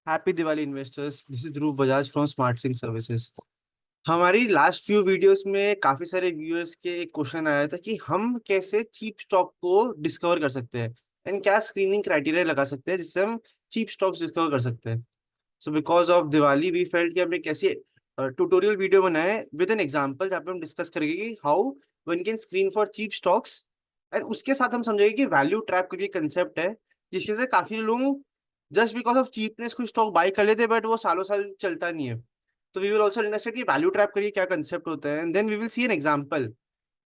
Happy Diwali investors. This is Dhruv Bajaj from smart Singh services. हमारी last few videos में काफी सारे व्यूअर्स के एक क्वेश्चन आया था कि हम कैसे चीप स्टॉक को डिस्कवर कर सकते हैं एंड क्या स्क्रीनिंग क्राइटेरिया लगा सकते हैं जिससे हम चीप स्टॉक्स डिस्कवर कर सकते हैं। So because of Diwali we felt कि हम एक ऐसी ट्यूटोरियल वीडियो बनाए विद एन एग्जांपल जहाँ पे हम डिस्कस करेंगे कि how one can screen for cheap stocks and उसके साथ हम समझेंगे कि वैल्यू ट्रैप करके कंसेप्ट है जिसके से काफी लोग जस्ट बिकॉज ऑफ चीपनेस कोई स्टॉक बाय कर लेते हैं बट वो सालों साल चलता नहीं है। तो वी विल ऑल्सो अंडरस्टैंड कि वैल्यू ट्रैप करिए क्या कंसेप्ट होता है and then we will see an example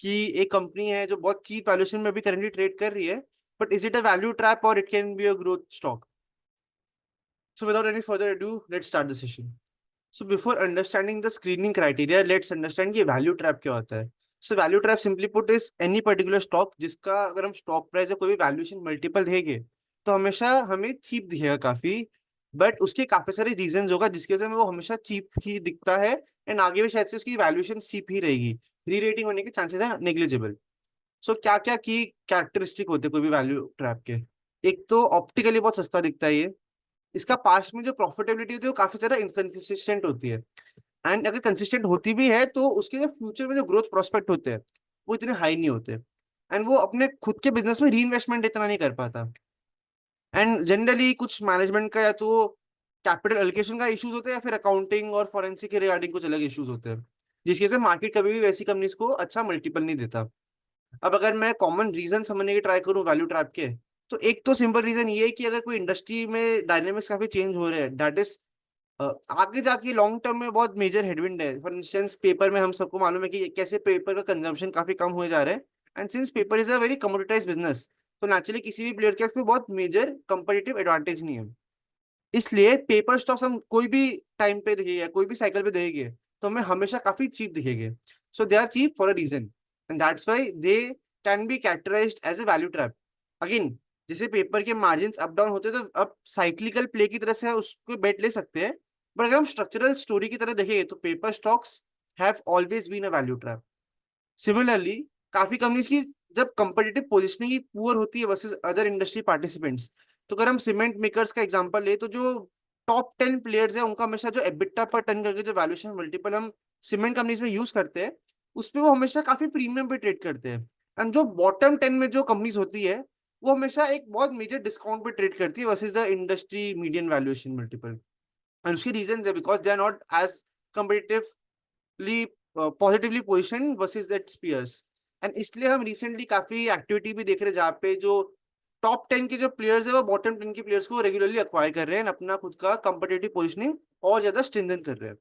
कि एक कंपनी है जो बहुत चीप वैल्यूएशन में अभी करंटली ट्रेड कर रही है, but is it a value trap और it can be a growth stock. So without any further ado let's start the session. So before understanding the screening criteria let's understand कि value trap क्या होता है। So value trap simply put is any particular stock जिसका अगर हम stock price या कोई भी वैल्यूएशन मल्टीपल देंगे तो हमेशा हमें चीप दिखेगा काफी, बट उसके काफी सारे रीजंस होगा जिसकी वजह से हमें वो हमेशा चीप ही दिखता है एंड आगे भी शायद से उसकी वैल्यूएशन चीप ही रहेगी। री रेटिंग होने के चांसेस है नेग्लिजिबल। सो क्या क्या की कैरेक्टरिस्टिक होते हैं कोई भी वैल्यू ट्रैप के। एक तो ऑप्टिकली बहुत सस्ता दिखता है ये। इसका पास्ट में जो प्रॉफिटेबिलिटी होती है वो काफी ज्यादा इनकंसिस्टेंट होती है एंड अगर कंसिस्टेंट होती भी है तो उसके जो फ्यूचर में जो ग्रोथ प्रोस्पेक्ट होते हैं वो इतने हाई नहीं होते एंड वो अपने खुद के बिजनेस में री इन्वेस्टमेंट इतना नहीं कर पाता। एंड जनरली कुछ मैनेजमेंट का या तो कैपिटल एलोकेशन का इश्यूज होते हैं या फिर अकाउंटिंग और फॉरेंसिक के रिगार्डिंग कुछ अलग इश्यूज होते हैं जिसकी वजह से मार्केट कभी भी वैसी कंपनीज को अच्छा मल्टीपल नहीं देता। अब अगर मैं कॉमन रीजन समझने की ट्राई करूं वैल्यू ट्रैप के, तो एक तो सिंपल रीजन ये है कि अगर कोई इंडस्ट्री में डायनेमिक्स काफी चेंज हो रहे हैं दैट इज आगे जाके लॉन्ग टर्म में बहुत मेजर हेडविंड है। फॉर इंस्टेंस पेपर में हम सबको मालूम है कि कैसे पेपर का कंजम्पशन काफी कम हुए जा रहा है and since paper is a very commoditise business तो नेचुरली किसी भी प्लेयर के पास कोई बहुत मेजर कंपेटिटिव एडवांटेज नहीं है। इसलिए पेपर स्टॉक्स हम कोई भी टाइम पे देखेंगे कोई भी साइकिल पे देखेंगे तो हमें हमेशा काफी चीप दिखेंगे। So they are cheap for a reason and that's why they can be characterised as a value trap. Again जैसे पेपर के मार्जिन अप डाउन होते हैं तो अब साइक्लिकल प्ले की तरह से उसको बेट ले सकते हैं, बट अगर हम स्ट्रक्चरल स्टोरी की तरह देखेंगे तो paper stocks have always been a value trap. Similarly काफी कंपनीज की जब कंपेटिटिव पोजिशनिंग ही पुअर होती है वर्सेस अदर इंडस्ट्री पार्टिसिपेंट्स, तो अगर हम सीमेंट मेकर्स का एग्जांपल ले तो जो टॉप 10 प्लेयर्स है उनका हमेशा जो एबिटा पर टन करके जो वैल्यूएशन मल्टीपल हम सीमेंट कंपनीज में यूज करते हैं उस पे वो हमेशा काफी प्रीमियम पे ट्रेड करते हैं। एंड जो बॉटम 10 में जो कंपनीज होती है वो हमेशा एक बहुत मेजर डिस्काउंट पे ट्रेड करती है versus the industry median valuation multiple. And उसकी रीजन है because they are not as competitively positively position versus that peers। And इसलिए हम रिसेंटली काफी एक्टिविटी भी देख रहे हैं जहाँ पे जो टॉप 10 के जो प्लेयर्स है वो बॉटम 10 के प्लेयर्स को रेगुलरली अक्वायर कर रहे हैं अपना खुद का कंपिटेटिव पोजिशनिंग और ज्यादा स्ट्रेंथन कर रहे हैं।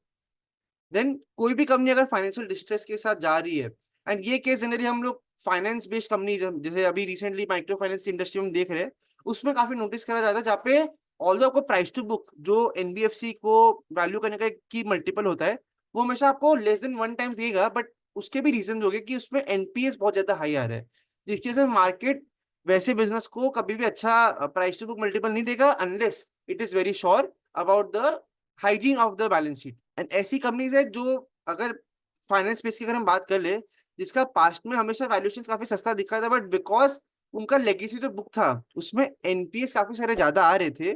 देन कोई भी कंपनी अगर फाइनेंशियल डिस्ट्रेस के साथ जा रही है एंड ये केस जनरली हम लोग फाइनेंस बेस्ड कंपनीज जैसे अभी रिसेंटली माइक्रो फाइनेंस इंडस्ट्री में देख रहे हैं उसमें काफी नोटिस करा जाता है जहाँ पे ऑल्दो आपको प्राइस टू बुक जो एनबीएफसी को वैल्यू करने का की मल्टीपल होता है वो हमेशा आपको लेस देन 1 टाइम्स देगा, बट उसके भी रीजन हो गए कि उसमें एनपीएस बहुत ज्यादा हाई आ रहा है जिसकी वजह से मार्केट वैसे बिजनेस को कभी भी अच्छा प्राइस टू बुक मल्टीपल नहीं देगा unless it is very sure about the hygiene of the balance sheet. And ऐसी कंपनीज है जो अगर फाइनेंस स्पेस की अगर हम बात कर ले जिसका पास्ट में हमेशा वैल्यूएशन काफी सस्ता दिखा था, बट बिकॉज उनका लेगेसी जो बुक था उसमें एनपीएस काफी सारे ज्यादा आ रहे थे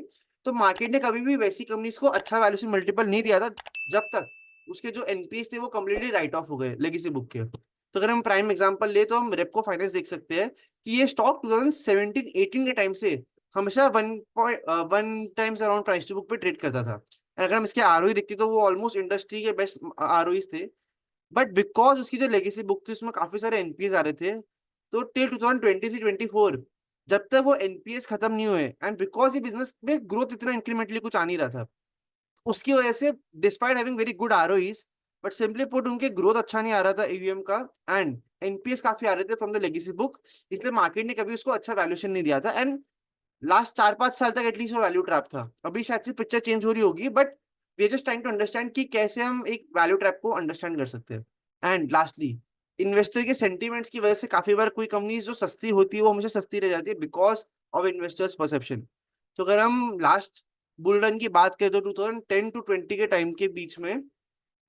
तो मार्केट ने कभी भी वैसी कंपनीज को अच्छा वैल्यूएशन मल्टीपल नहीं दिया था जब तक उसके जो एनपीएस थे वो कम्प्लीटली राइट ऑफ हो गए लेगेसी बुक के। तो अगर हम प्राइम एग्जांपल ले तो हम रेपको फाइनेंस देख सकते हैं कि ये स्टॉक 2017-18 के टाइम से हमेशा 1 times around price to book पे ट्रेड करता था। अगर हम इसके आरओई देखते तो वो ऑलमोस्ट इंडस्ट्री के बेस्ट आरओईज थे, बट बिकॉज उसकी जो लेगेसी बुक थी उसमें काफी सारे एनपीएस आ रहे थे तो टिल 2023-24 जब तक वो एनपीएस खत्म नहीं हुए एंड बिकॉज ये बिजनेस में ग्रोथ इतना इंक्रीमेंटली कुछ आ नहीं रहा था उसकी वजह से despite having very good ROEs but simply put उनके ग्रोथ अच्छा नहीं आ रहा था ईवीएम का एंड एनपीएस काफी आ रहे थे फ्रॉम द लेगेसी बुक, इसलिए मार्केट ने कभी उसको अच्छा वैल्यूएशन नहीं दिया था एंड लास्ट 4-5 साल तक एटलीस्ट वो वैल्यू ट्रैप था। अभी शायद से पिक्चर चेंज हो रही होगी but we are just trying to understand कि कैसे हम एक वैल्यू ट्रैप को अंडरस्टैंड कर सकते हैं। एंड लास्टली इन्वेस्टर के सेंटीमेंट्स की वजह से काफी बार कोई कंपनी जो सस्ती होती है वो हमेशा सस्ती रह जाती है बिकॉज ऑफ इन्वेस्टर्स परसेप्शन। तो अगर हम लास्ट बुल रन की बात करें तो 2010 to 20 के टाइम के बीच में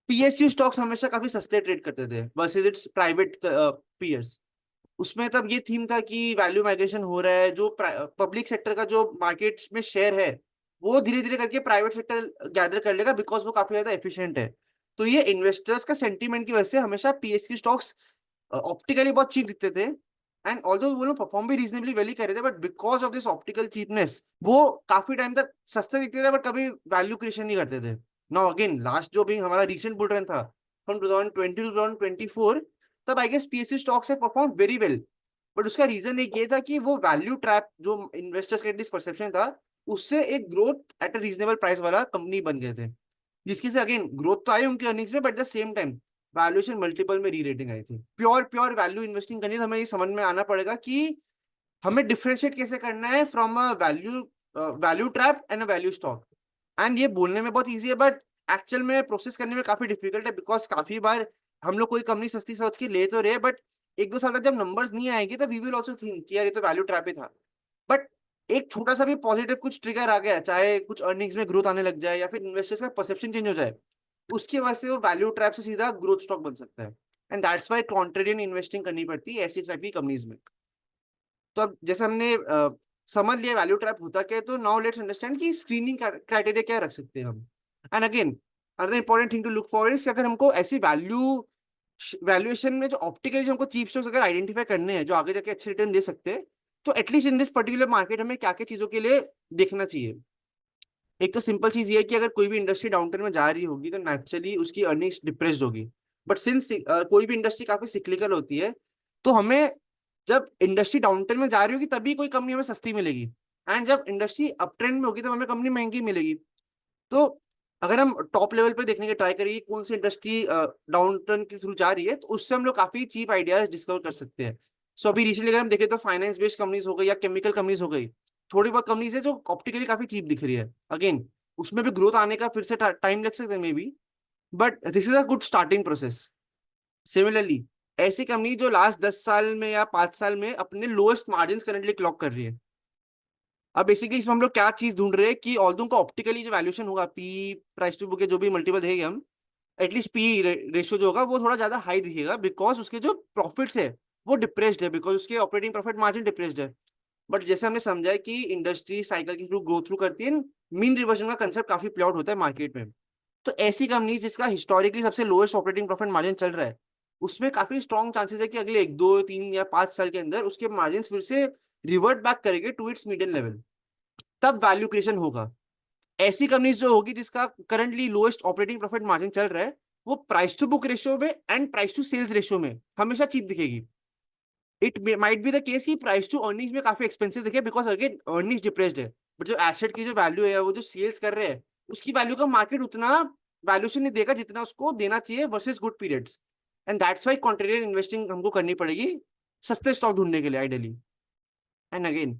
पीएसयू स्टॉक्स हमेशा काफी सस्ते ट्रेड करते थे वर्सेज इट्स प्राइवेट पीयर्स। उसमें तब ये थीम था कि वैल्यू माइग्रेशन हो रहा है जो पब्लिक सेक्टर का जो मार्केट में शेयर है वो धीरे धीरे करके प्राइवेट सेक्टर गैदर कर लेगा, बिकॉज वो काफी ज्यादा एफिशिएंट है। तो ये इन्वेस्टर्स का सेंटीमेंट की वजह से हमेशा पीएसयू स्टॉक्स ऑप्टिकली बहुत चीप दिखते थे, एंड ऑल्दो वो लोग परफॉर्म भी रीजनेबली वेल ही कर रहे थे, but because of this optical cheapness वो काफी टाइम तक सस्ते दिखते थे, बट कभी वैल्यू क्रिएशन नहीं करते थे। नाउ अगेन लास्ट जो भी हमारा रिसेंट बुल रन था फ्रॉम 2020 टू 2024, तब I guess PSU stocks have perform very well. But उसका रीजन एक ये था कि वो वैल्यू ट्रैप जो इन्वेस्टर्स का एटलीस्ट परसेप्शन था, उससे एक growth at a reasonable price वाला कंपनी बन गए थे, जिसकी से अगेन ग्रोथ तो आई उनके अर्निंग्स में, but the same time valuation multiple में री रेटिंग आई थी। प्योर प्योर वैल्यू इन्वेस्टिंग करनी है तो हमें ये समझ में आना पड़ेगा कि हमें डिफरेंशिएट कैसे करना है from a value value trap and a value stock. And ये बोलने में बहुत ईजी है, बट एक्चुअल में प्रोसेस करने में काफी डिफिकल्ट है, बिकॉज काफी बार हम लोग कोई कंपनी सस्ती सोच के ले तो रहे, बट एक दो साल तक जब नंबर्स नहीं आएंगे तो वी विल ऑल्सो थिंक कि यार ये तो वैल्यू ट्रैप ही था। बट एक छोटा सा भी पॉजिटिव कुछ ट्रिगर आ गया, चाहे कुछ अर्निंग्स में ग्रोथ आने लग जाए या फिर इन्वेस्टर्स का परसेप्शन चेंज हो जाए, उसकी वजह से वो वैल्यू ट्रैप से सीधा ग्रोथ स्टॉक बन सकता है। And that's Y contrarian investing करनी पड़ती है ऐसी टाइप की कंपनीज में। तो अब जैसे हमने समझ लिया वैल्यू ट्रैप होता क्या है, तो नाउ लेट्स अंडरस्टैंड कि स्क्रीनिंग क्राइटेरिया क्या रख सकते हैं हम। And again another important thing to look for is अगर हमको ऐसी वैल्यूएशन में जो ऑप्टिकली जो हमको चीप स्टॉक्स अगर आइडेंटिफाई करने हैं जो आगे जाके अच्छे रिटर्न दे सकते हैं, तो at least in this particular market हमें क्या क्या चीजों के लिए देखना चाहिए। एक तो सिंपल चीज ये है कि अगर कोई भी इंडस्ट्री डाउनटर्न में जा रही होगी तो नेचुरली उसकी अर्निंग्स डिप्रेस्ड होगी। बट सिंस कोई भी इंडस्ट्री काफी सिक्लिकल होती है, तो हमें जब इंडस्ट्री डाउनटर्न में जा रही होगी तभी कोई कंपनी हमें सस्ती मिलेगी, एंड जब इंडस्ट्री अप ट्रेंड में होगी तब हमें कंपनी महंगी मिलेगी। तो अगर हम टॉप लेवल पे देखने की ट्राई करिए कौन सी इंडस्ट्री डाउन टर्न के थ्रू जा रही है, तो उससे हम लोग काफी चीप आइडियाज डिस्कवर कर सकते हैं। सो अभी रिसेंटली अगर हम देखें तो फाइनेंस बेस्ड कंपनीज हो गई या केमिकल कंपनीज हो गई, थोड़ी बहुत कंपनीज है जो ऑप्टिकली काफी चीप दिख रही है। अगेन उसमें भी ग्रोथ आने का फिर से टाइम लग सकता है may be, but this is a good starting process. Similarly ऐसी कंपनी जो लास्ट 10 साल में या 5 साल में अपने लोएस्ट मार्जिन करेंटली क्लॉक कर रही है। अब बेसिकली इसमें हम लोग क्या चीज ढूंढ रहे हैं कि ऑल्दो का ऑप्टिकली जो वैल्यूएशन होगा, पी प्राइस टू बुक के जो भी मल्टीपल देंगे हम, एटलीस्ट पी रेशियो जो होगा वो थोड़ा ज्यादा हाई दिखेगा, बिकॉज उसके जो प्रॉफिट्स है वो डिप्रेस्ड है, बिकॉज उसके ऑपरेटिंग प्रॉफिट मार्जिन डिप्रेस्ड है। बट जैसे हमने समझा है कि इंडस्ट्री साइकिल के थ्रू गो थ्रू करती है, मीन रिवर्जन का कंसेप्ट काफी प्ले आउट होता है मार्केट में। तो ऐसी कंपनीज जिसका हिस्टोरिकली सबसे लोएस्ट ऑपरेटिंग प्रॉफिट मार्जिन चल रहा है, उसमें काफी स्ट्रॉन्ग चांसेस है कि अगले 1 2 3 या 5 साल के अंदर उसके मार्जिन फिर से रिवर्ट बैक करेंगे टू इट्स मीडियन लेवल, तब वैल्यू क्रिएशन होगा। ऐसी कंपनीज जो होगी जिसका currently lowest operating profit margin चल रहा है, वो प्राइस टू बुक रेशियो में and price to sales ratio में हमेशा चीप दिखेगी। It might be the case की प्राइस टू अर्निंग्स में काफी एक्सपेंसिव दिखे, बिकॉज अगेन अर्निंग्स डिप्रेस्ड है, बट जो एसेट की जो वैल्यू है वो जो सेल्स कर रहे हैं उसकी वैल्यू का मार्केट उतना वैल्यूशन नहीं देगा जितना उसको देना चाहिए versus good periods. And that's Y contrarian investing हमको करनी पड़ेगी सस्ते स्टॉक ढूंढने के लिए आइडियली। एंड अगेन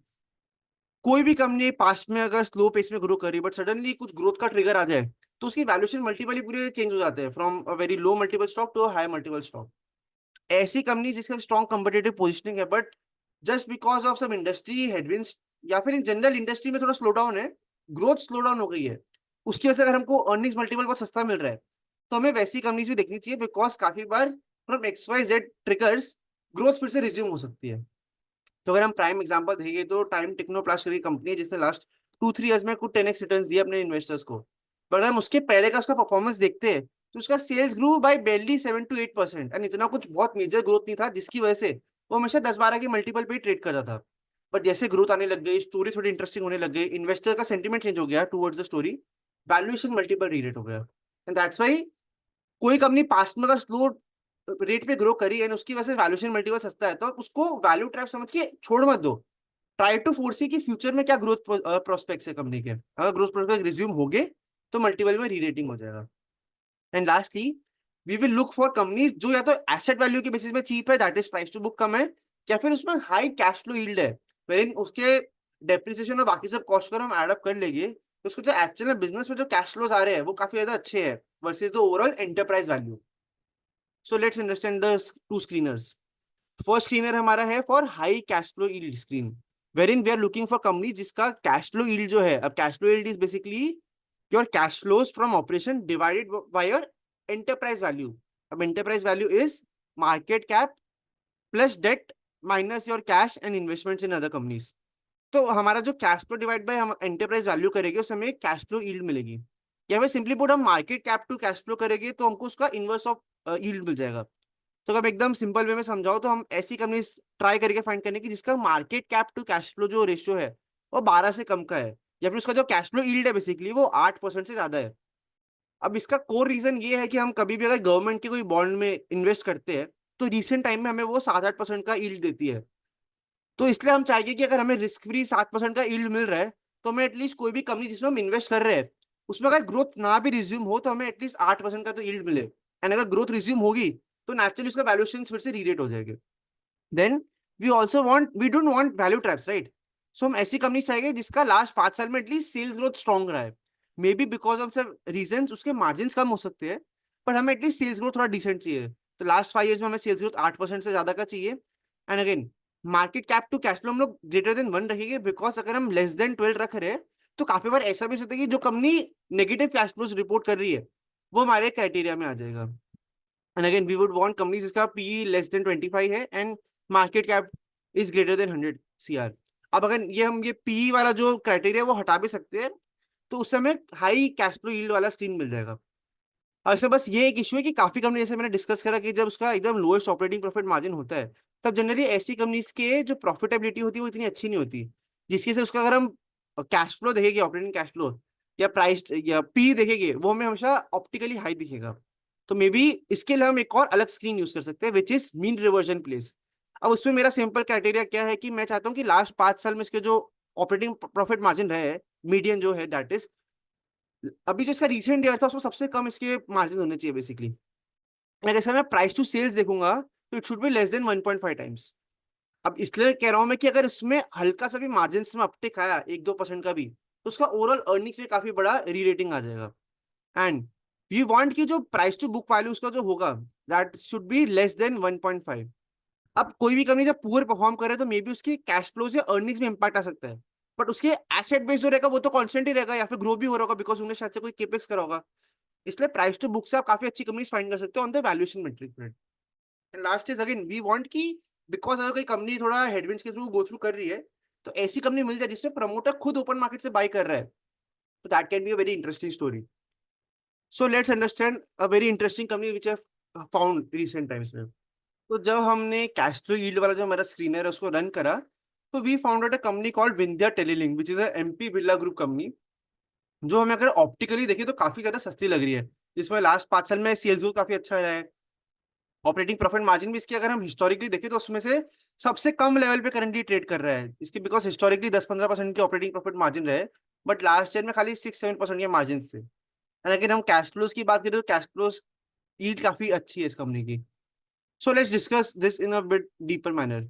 कोई भी कंपनी पास्ट में अगर स्लो पेस में ग्रो करी बट सडनली कुछ ग्रोथ का ट्रिगर आ जाए, तो उसकी वैल्यूएशन मल्टीपल ही पूरे चेंज हो जाते हैं from a very low multiple stock to high multiple stock. ऐसी कंपनी जिसका स्ट्रॉन्ग कंपटीटिव पोजिशनिंग है, but just because of some industry headwinds या फिर इन जनरल इंडस्ट्री में थोड़ा स्लो डाउन है, ग्रोथ स्लो डाउन हो गई है, उसकी वजह से अगर हमको अर्निंग्स मल्टीपल बहुत सस्ता मिल रहा है, तो हमें वैसी कंपनीज भी देखनी चाहिए, बिकॉज काफी बार from X Y Z triggers growth फिर से रिज्यूम हो सकती है। तो अगर हम प्राइम एग्जांपल देंगे तो टाइम टेक्नोप्लास्ट की कंपनी है जिसने लास्ट 2 3 ईयर्स में कुछ 10x रिटर्न दिए अपने इन्वेस्टर्स को। पर अगर हम उसके पहले का उसका परफॉर्मेंस देखते हैं, तो उसका sales grew by barely 7 to 8%, and इतना कुछ बहुत मेजर ग्रोथ नहीं था, जिसकी वजह से वो हमेशा 10 12 के मल्टीपल पे ट्रेड करता था। बट जैसे ग्रोथ आने लग गई, स्टोरी थोड़ी इंटरेस्टिंग होने लग गई, इन्वेस्टर का सेंटीमेंट चेंज हो गया towards the story, valuation multiple rerate हो गया। एंड दैट्स वाई कोई कंपनी पास्ट में अगर स्लो रेट पे ग्रो करी एंड उसकी वजह से वैल्यूएशन मल्टीपल सस्ता है, तो आप उसको वैल्यू ट्रैप समझ के छोड़ मत दो। ट्राई टू फोर्सी कि फ्यूचर में क्या ग्रोथ प्रोस्पेक्ट्स है कंपनी के, अगर ग्रोथ प्रोस्पेक्ट रिज्यूम हो गए तो मल्टीपल में री रेटिंग हो जाएगा। And lastly we will look for companies जो या तो एसेट वैल्यू के बेसिस में चीप है, that is price to book कम है, या फिर उसमें हाई कैश फ्लो यील्ड है, वेरिन उसके डेप्रिसिएशन और बाकी सब कॉस्ट कर हम एड अप कर लेंगे, तो उसको जो एक्चुअल में बिजनेस में जो कैश फ्लोज आ रहे हैं वो काफी ज्यादा अच्छे हैं versus the overall enterprise value. So let's understand the two screeners. First screener हमारा है for high cash flow yield screen, wherein we are looking for company जिसका कैश फ्लो यील्ड जो है, अब cash flow yield is basically your cash flows from operation divided by your enterprise value. अब enterprise value is market cap plus debt minus your cash and investments in other companies. तो हमारा जो cash flow divide by हम enterprise value करेंगे उस हमें cash flow yield मिलेगी। या फिर सिंपली पुट हम market cap to cash flow करेंगे तो हमको उसका इनवर्स ऑफ यील्ड मिल जाएगा। तो अगर एकदम सिंपल वे में समझाओ तो हम ऐसी कंपनी ट्राई करके फाइंड करने की जिसका market cap to cash flow जो रेशियो है वो 12 से कम का है, या फिर उसका जो कैश फ्लो यील्ड है बेसिकली वो 8% से ज्यादा है। अब इसका कोर रीजन ये है कि हम कभी भी अगर गवर्नमेंट के कोई बॉन्ड में इन्वेस्ट करते हैं तो रिसेंट टाइम में हमें वो 7-8% का यील्ड देती है। तो इसलिए हम चाहेंगे कि अगर हमें रिस्क फ्री 7% का यील्ड मिल रहा है तो हमें एटलीस्ट कोई भी कंपनी जिसमें हम इन्वेस्ट कर रहे हैं उसमें अगर ग्रोथ ना भी रिज्यूम हो तो हमें एटलीस्ट 8% का तो यील्ड मिले। एंड अगर ग्रोथ रिज्यूम होगी तो नेचुरली उसका वैल्यूएशन फिर से रीरेट हो जाएगा। Then we also want we don't want value traps, right. So हम ऐसी कंपनी चाहिए जिसका लास्ट 5 साल में एटलीस्ट सेल्स ग्रोथ स्ट्रॉन्ग रहा है। मे बी बिकॉज ऑफ सब रीजन उसके मार्जिन कम हो सकते हैं, पर हमें एटलीस्ट सेल्स ग्रोथ थोड़ा डिसेंट चाहिए। तो लास्ट 5 ईयर्स में हमें सेल्स ग्रोथ 8% से ज्यादा का चाहिए। And again market cap to cash flow हम लोग ग्रेटर देन 1 रखेंगे, बिकॉज अगर हम लेस देन 12 रख रहे हैं तो काफी बार ऐसा भी हो सकता है कि जो company negative cash flows report कर रही है वो हमारे क्राइटेरिया में आ जाएगा। And again we would want company जिसका पी लेस देन 25 है and market cap is greater than 100 CR। अब अगर ये हम ये पी वाला जो क्राइटेरिया वो हटा भी सकते हैं तो उससे हमें हाई कैश फ्लो यील्ड वाला स्क्रीन मिल जाएगा। और इससे बस ये एक इशू है कि काफी कंपनी जैसे मैंने डिस्कस करा कि जब उसका एकदम लोएस्ट ऑपरेटिंग प्रॉफिट मार्जिन होता है तब जनरली ऐसी कंपनीज के जो प्रॉफिटेबिलिटी होती है वो इतनी अच्छी नहीं होती, जिसकी से उसका अगर हम कैश फ्लो देखेंगे ऑपरेटिंग कैश फ्लो या प्राइस या पी देखेंगे वो हमें हमेशा ऑप्टिकली हाई दिखेगा। तो मे बी इसके लिए हम एक और अलग स्क्रीन यूज कर सकते हैं which is mean reversion place. अब उसमें मेरा सिंपल क्राइटेरिया क्या है कि मैं चाहता हूँ कि लास्ट 5 साल में इसके जो ऑपरेटिंग प्रॉफिट मार्जिन रहे हैं मीडियन जो है दैट इज अभी जो इसका रिसेंट ईयर था उसमें सबसे कम इसके मार्जिन होने चाहिए बेसिकली। अगर जैसे मैं प्राइस टू सेल्स देखूंगा तो it should be less than 1.5 times. अब इसलिए कह रहा हूं मैं कि अगर इसमें हल्का सा भी मार्जिन में अपटिक आया 1-2% का भी तो उसका ओवरऑल अर्निंग्स में काफी बड़ा री रेटिंग आ जाएगा। एंड वी वांट की जो प्राइस टू बुक वैल्यू उसका जो होगा that should be less than 1.5। अब कोई भी कंपनी जब पुअर परफॉर्म करे तो मे बी उसकी कैश फ्लो से अर्निंग्स में इंपैक्ट आ सकता है, बट उसके एसेट बेस जो रहेगा वो तो कांस्टेंट ही रहेगा या फिर ग्रो भी हो रहा होगा बिकॉज उन्होंने शायद से कोई केपेक्स करा होगा। इसलिए प्राइस टू बुक से आप काफी अच्छी कंपनीज फाइंड कर सकते हो on the valuation metric. And last is again we want की बिकॉज अगर कोई कंपनी थोड़ा हेडविंड्स के थ्रू गो थ्रू कर रही है तो ऐसी कंपनी मिल जाए जिससे प्रमोटर खुद ओपन मार्केट से बाय कर रहा है, तो that can be a very interesting story. So let's understand a very interesting company which I found recent times में। तो जब हमने कैश फ्लो यील्ड वाला जो हमारा स्क्रीनर है उसको रन करा तो we found out a company called Vindhya Telelink which is a MP Birla group company, जो हमें अगर ऑप्टिकली देखें तो काफी ज्यादा सस्ती लग रही है, जिसमें लास्ट 5 साल में सेल्स ग्रोथ काफी अच्छा रहा है। ऑपरेटिंग प्रॉफिट मार्जिन भी इसकी अगर हम हिस्टोरिकली देखें तो उसमें से सबसे कम लेवल पे करंटली ट्रेड कर रहा है इसकी, बिकॉज हिस्टोरिकली 10-15% की ऑपरेटिंग प्रॉफिट मार्जिन रहे बट लास्ट ईयर में खाली 6-7% के मार्जिन थे। एंड अगर हम कैश फ्लोज की बात करें तो कैश फ्लोज यील्ड काफी अच्छी है इस कंपनी की। So let's discuss this in a bit deeper manner.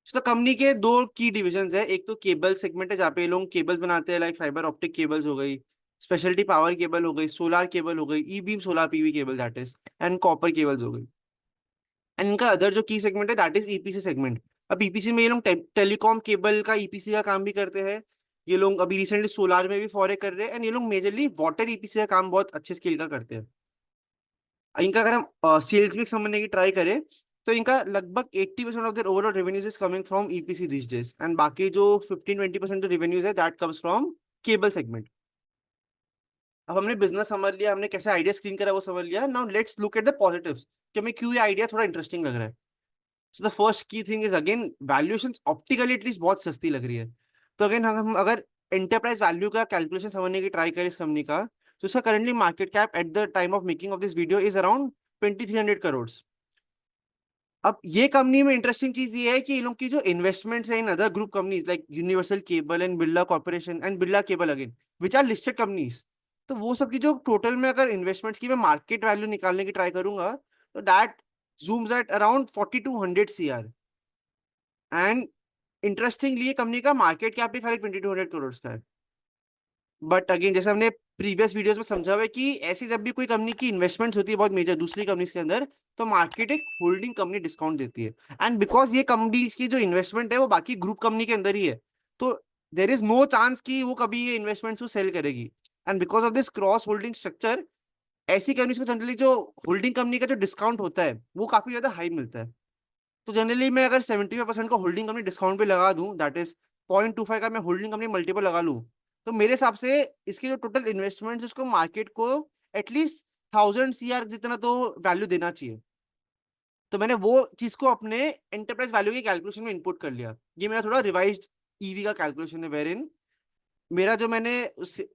तो कंपनी के दो की डिविजन्स है, एक तो केबल सेगमेंट है जहाँ पे ये लोग केबल्स बनाते हैं लाइक फाइबर ऑप्टिक केबल्स हो गई, स्पेशलिटी पावर केबल हो गई, सोलार केबल हो गई, E beam solar PV cable that is, and copper cables हो गई। एंड इनका अदर जो की सेगमेंट है दैट इज ईपीसी सेगमेंट। अब ईपीसी में ये लोग टेलीकॉम केबल का ईपीसी का काम भी करते हैं। ये लोग अभी रिसेंटली सोलार में भी फॉरे कर रहे हैं एंड ये लोग मेजरली वाटर ईपीसी का काम बहुत अच्छे स्केल का करते हैं। इनका अगर हम सेल्स मिक्स समझने की ट्राई करें तो इनका लगभग 80% of their overall revenues is coming from EPC this days, and बाकी जो 15-20% जो रेवेन्यूज है that comes from cable segment. अब हमने बिजनेस समझ लिया, हमने कैसे आइडिया स्क्रीन करा वो समझ लिया, now let's look at the positives कि हमें क्यों ये आइडिया थोड़ा इंटरेस्टिंग लग रहा है। So the first key thing is again valuation optically at least बहुत सस्ती लग रही है। तो अगेन हम अगर एंटरप्राइज वैल्यू का कैलकुलेशन समझने की ट्राई करें इस कंपनी का तो उसका currently market cap at the time of making of this video is around 2300 crore. अब ये कंपनी में इंटरेस्टिंग चीज ये है कि इन लोग की जो इन्वेस्टमेंट्स है in other group companies like universal cable and Birla corporation and Birla cable again which are listed companies, तो वो सब की जो टोटल में अगर इन्वेस्टमेंट्स की मैं मार्केट वैल्यू निकालने की ट्राई करूंगा तो that zooms at around 4200 CR। And interestingly ये कंपनी का मार्केट कैप भी खाली 2200 करोड़ का है। बट अगेन जैसे हमने प्रीवियस वीडियोस में समझा हुआ है कि ऐसी जब भी कोई कंपनी की इन्वेस्टमेंट्स होती है बहुत मेजर दूसरी कंपनीज के अंदर तो मार्केट एक होल्डिंग कंपनी डिस्काउंट देती है। एंड बिकॉज ये कंपनीज की जो इन्वेस्टमेंट है वो बाकी ग्रुप कंपनी के अंदर ही है तो देर इज नो चांस कि वो कभी ये इन्वेस्टमेंट्स को सेल करेगी। And because of this cross holding structure ऐसी कंपनीज को जनरली जो होल्डिंग कंपनी का जो डिस्काउंट होता है वो काफी ज्यादा हाई मिलता है। तो जनरली मैं अगर 75% का होल्डिंग कंपनी डिस्काउंट पे लगा दूं दैट इज 0.25 का मैं होल्डिंग कंपनी मल्टीपल लगा लूँ, तो मेरे हिसाब से इसके जो टोटल इन्वेस्टमेंट है उसको मार्केट को एटलीस्ट 1000 CR जितना तो वैल्यू देना चाहिए। तो मैंने वो चीज को अपने एंटरप्राइज वैल्यू की कैलकुलेशन में इनपुट कर लिया। ये मेरा थोड़ा रिवाइज्ड ईवी का कैलकुलेशन है, वेर इन मेरा जो मैंने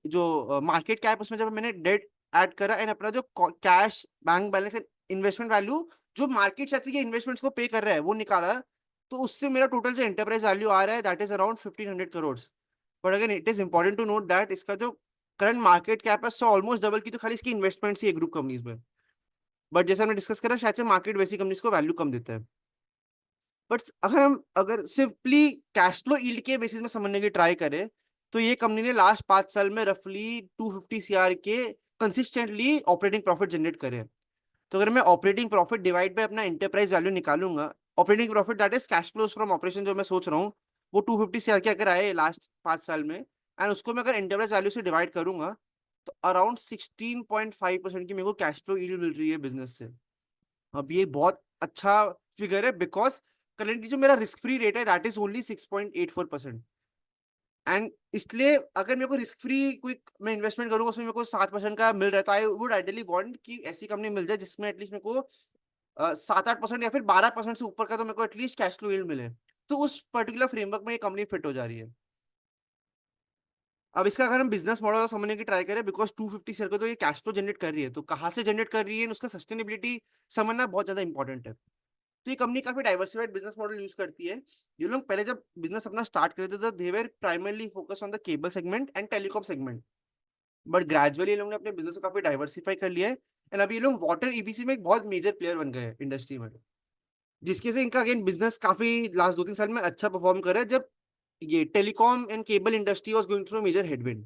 जो मार्केट कैप उसमें जब मैंने डेट ऐड करा एंड अपना जो cash bank balance and investment value जो मार्केट से के इन्वेस्टमेंट्स को पे कर रहा है वो निकाला, तो उससे मेरा टोटल जो एंटरप्राइज वैल्यू आ रहा है that is around 1500 crore. But again it is important to note that इसका जो करंट मार्केट कैप है सो ऑलमोस्ट डबल की, तो खाली इसकी इन्वेस्टमेंट्स ही ग्रुप कंपनीज में। बट जैसे हमने डिस्कस करा शायद से मार्केट वैसी कंपनीज को वैल्यू कम देता है। बट अगर सिंपली कैश फ्लो यील्ड के बेसिस में समझने की ट्राई करें, तो ये कंपनी ने लास्ट 5 साल में रफली 250 CR के कंसिस्टेंटली ऑपरेटिंग प्रॉफिट जनरेट करे। तो अगर मैं ऑपरेटिंग प्रॉफिट डिवाइड बाय अपना एंटरप्राइज वैल्यू निकालूंगा, operating profit that is cash flows from operation जो मैं सोच रहा हूँ, वो 250 CR के अगर आए लास्ट 5 साल में, एंड उसको मैं अगर एंटरप्राइज वैल्यू से डिवाइड करूंगा, तो अराउंड 16.5% की मेरे को कैश फ्लो यील्ड मिल रही है बिजनेस से। अब ये बहुत अच्छा फिगर है, बिकॉज करेंटली जो मेरा रिस्क फ्री रेट है दैट इज ओनली 6.84%। एंड इसलिए अगर मेरे को रिस्क फ्री कोई मैं इन्वेस्टमेंट करूंगा उसमें मेरे को 7% का मिल रहा है, तो आई वुड आइडियली वांट कि ऐसी कंपनी मिल जाए जिसमें एटलीस्ट मेरे को 7-8% या फिर 12% से ऊपर का तो मेरे को एटलीस्ट कैश फ्लो यील्ड मिले। तो उस पर्टिकुलर फ्रेमवर्क में ये कंपनी फिट हो जा रही है। अब इसका अगर हम बिजनेस मॉडल समझने की ट्राई करें, बिकॉज 250 शेयर को तो ये कैश फ्लो जनरेट कर रही है, तो कहाँ से जनरेट कर रही है उसका सस्टेनेबिलिटी समझना बहुत ज्यादा इंपॉर्टेंट है। तो ये कंपनी काफी डाइवर्सिफाइड बिजनेस मॉडल यूज करती है। ये लोग पहले जब बिजनेस अपना स्टार्ट करे थे तो they were primarily focus on the cable segment and telecom segment, but gradually ये लोग ने अपने बिजनेस को काफी डाइवर्सिफाई कर लिया है। एंड अभी ये लोग वाटर ईपीसी में एक बहुत मेजर प्लेयर बन गए हैं इंडस्ट्री में, जिसके से इनका अगेन बिजनेस काफी लास्ट 2-3 साल में अच्छा परफॉर्म कर रहा है, जब ये telecom and cable industry was going through major headwind.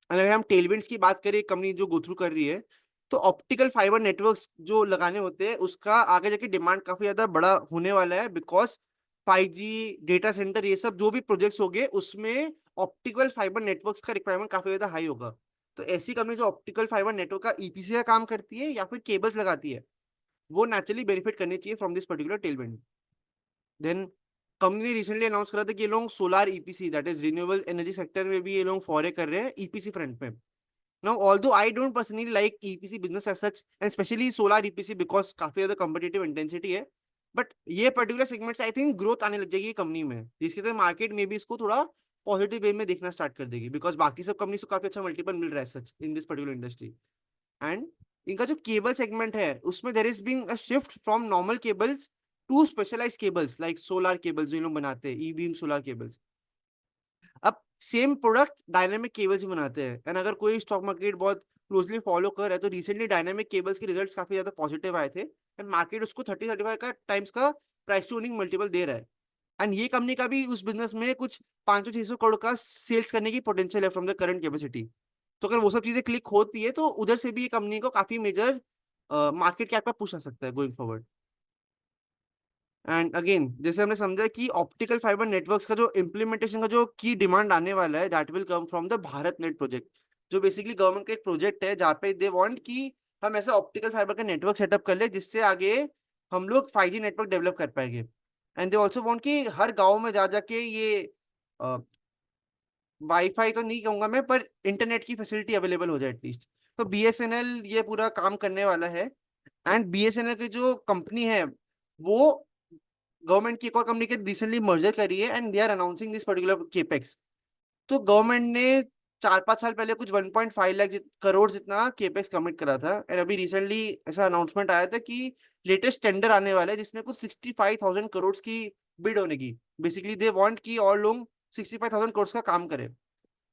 अगर हम टेलविंड्स की बात करें, कंपनी जो गो थ्रू कर रही है, तो ऑप्टिकल फाइबर नेटवर्क्स जो लगाने होते हैं उसका आगे जाके डिमांड काफी ज्यादा बड़ा होने वाला है, बिकॉज 5G डेटा सेंटर ये सब जो भी प्रोजेक्ट्स होंगे उसमें ऑप्टिकल फाइबर नेटवर्क्स का रिक्वायरमेंट काफी ज्यादा हाई होगा। तो ऐसी कंपनी जो ऑप्टिकल फाइबर नेटवर्क का ईपीसी का काम करती है या फिर केबल्स लगाती है, वो नेचुरली बेनिफिट करनी चाहिए from this particular tailwind. Then company ने रिसेंटली अनाउंस करा था कि ये लोग solar EPC that is renewable energy sector में भी ये लोग फॉरे कर रहे हैं ईपीसी फ्रंट में। Now, although I don't personally like EPC business as such, and especially solar EPC because काफी ज्यादा competitive intensity है, but ये particular segments I think growth आने लग जाएगी कंपनी में, जिसके से मार्केट में भी इसको थोड़ा पॉजिटिव वे में देखना स्टार्ट कर देगी, बिकॉज बाकी सब कंपनी को काफी अच्छा मल्टीपल मिल रहा है such in this particular industry. And इनका जो केबल सेगमेंट है उसमें there is being a shift from normal cables to specialise cables like solar cables जो इन लोग बनाते हैं, ई बीम सोलर केबल्स। अब सेम प्रोडक्ट डायनामिक केबल्स ही बनाते हैं, एंड अगर कोई स्टॉक मार्केट बहुत क्लोजली फॉलो कर रहा है तो रिसेंटली डायनामिक केबल्स के रिजल्ट्स काफी ज्यादा पॉजिटिव आए थे, एंड मार्केट उसको 30-35 का टाइम्स का प्राइस टू अर्निंग मल्टीपल दे रहा है। एंड ये कंपनी का भी उस बिजनेस में कुछ 500-600 करोड़ का सेल्स करने की पोटेंशियल है फ्रॉम द करंट कैपेसिटी। तो अगर वो सब चीजें क्लिक होती है तो उधर से भी ये कंपनी को काफी मेजर मार्केट कैप पर पुश आ सकता है गोइंग फॉरवर्ड। एंड अगेन जैसे हमने समझा कि ऑप्टिकल फाइबर नेटवर्क्स का जो इम्प्लीमेंटेशन का जो की डिमांड आने वाला है that will come from the Bharat net project, जो बेसिकली गवर्नमेंट का एक प्रोजेक्ट है जहाँ पे दे वांट कि हम ऐसा ऑप्टिकल फाइबर का नेटवर्क सेटअप कर ले जिससे आगे हम लोग 5G नेटवर्क डेवलप कर पाएंगे। एंड दे ऑल्सो वांट कि हर गाँव में जा जाके ये वाईफाई तो नहीं कहूंगा मैं, पर इंटरनेट की फैसिलिटी अवेलेबल हो जाए एटलीस्ट। तो बीएसएनएल ये पूरा काम करने वाला है। एंड बीएसएनएल की जो कंपनी है वो गवर्नमेंट की एक और कंपनी के रिसेंटली मर्जर करी है, and they are announcing this particular capex. तो गवर्नमेंट ने 4-5 साल पहले कुछ 1.5 लाख करोड़ जितना केपेक्स कमिट करा था, एंड अभी रिसेंटली ऐसा अनाउंसमेंट आया था कि लेटेस्ट टेंडर आने वाला है जिसमें कुछ 65,000 करोड़ की बिड होने की। बेसिकली दे वांट कि और लोग 65,000 करोड़ का काम करे।